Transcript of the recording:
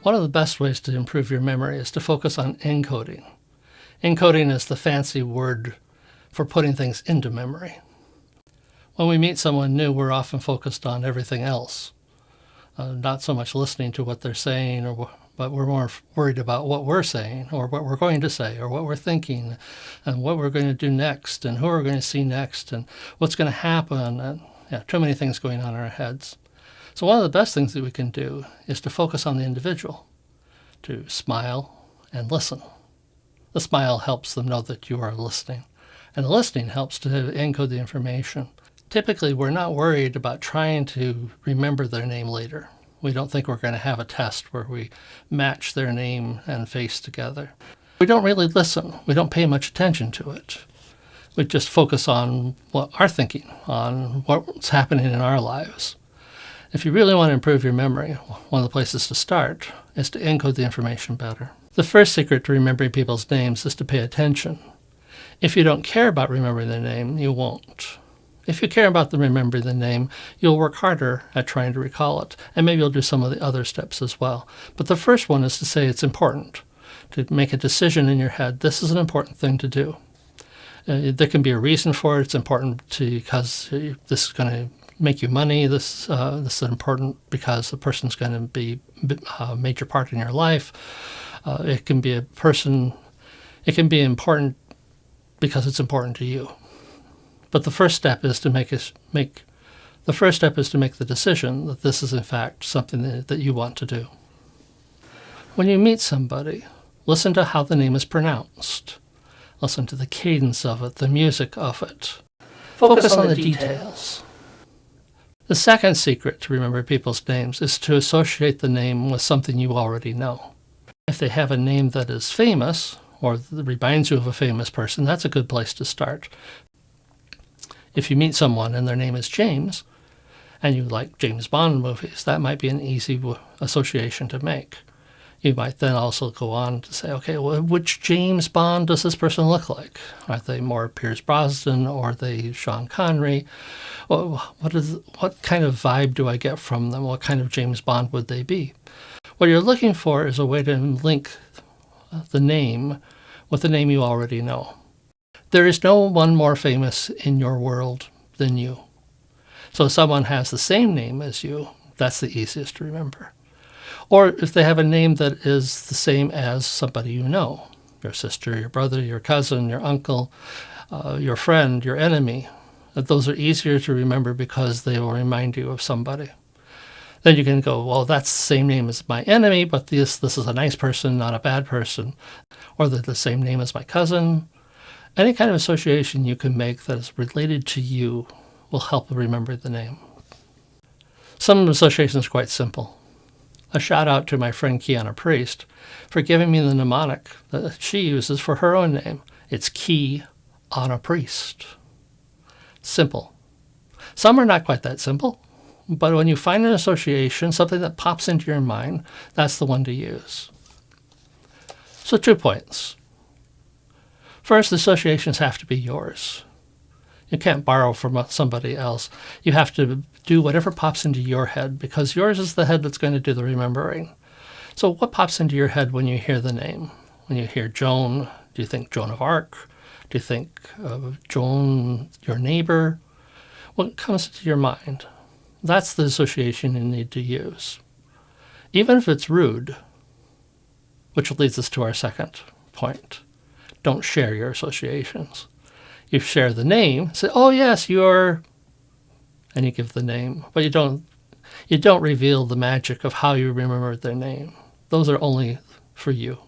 One of the best ways to improve your memory is to focus on encoding. Encoding is the fancy word for putting things into memory. When we meet someone new, we're often focused on everything else, not so much listening to what they're saying, but we're more worried about what we're saying or what we're going to say or what we're thinking and what we're going to do next and who we're going to see next and what's going to happen. And too many things going on in our heads. So one of the best things that we can do is to focus on the individual, to smile and listen. The smile helps them know that you are listening, and the listening helps to encode the information. Typically, we're not worried about trying to remember their name later. We don't think we're going to have a test where we match their name and face together. We don't really listen. We don't pay much attention to it. We just focus on what our thinking, on what's happening in our lives. If you really want to improve your memory, one of the places to start is to encode the information better. The first secret to remembering people's names is to pay attention. If you don't care about remembering their name, you won't. If you care about remembering the name, you'll work harder at trying to recall it, and maybe you'll do some of the other steps as well. But the first one is to say it's important, to make a decision in your head. This is an important thing to do. There can be a reason for it. It's important because this is going to make you money. This is important because the person's going to be a major part in your life. It can be important because it's important to you. But the first step is to make the decision that this is in fact something that you want to do. When you meet somebody, listen to how the name is pronounced. Listen to the cadence of it, the music of it. Focus on the details. The second secret to remember people's names is to associate the name with something you already know. If they have a name that is famous, or that reminds you of a famous person, that's a good place to start. If you meet someone and their name is James, and you like James Bond movies, that might be an easy association to make. You might then also go on to say, okay, well, which James Bond does this person look like? Are they more Pierce Brosnan or are they Sean Connery? Well, what kind of vibe do I get from them? What kind of James Bond would they be? What you're looking for is a way to link the name with the name you already know. There is no one more famous in your world than you. So if someone has the same name as you, that's the easiest to remember. Or if they have a name that is the same as somebody you know, your sister, your brother, your cousin, your uncle, your friend, your enemy, those are easier to remember because they will remind you of somebody. Then you can go, well, that's the same name as my enemy, but this is a nice person, not a bad person. Or they're the same name as my cousin. Any kind of association you can make that is related to you will help remember the name. Some associations are quite simple. A shout out to my friend Kiana Priest for giving me the mnemonic that she uses for her own name. It's Key on a Priest. Simple. Some are not quite that simple, but when you find an association, something that pops into your mind, that's the one to use. So 2 points. First, the associations have to be yours. You can't borrow from somebody else. You have to do whatever pops into your head because yours is the head that's going to do the remembering. So what pops into your head when you hear the name? When you hear Joan, do you think Joan of Arc? Do you think of Joan, your neighbor? What comes to your mind? That's the association you need to use. Even if it's rude, which leads us to our second point. Don't share your associations. You share the name, say, oh yes, you're, and you give the name, but you don't reveal the magic of how you remembered their name. Those are only for you.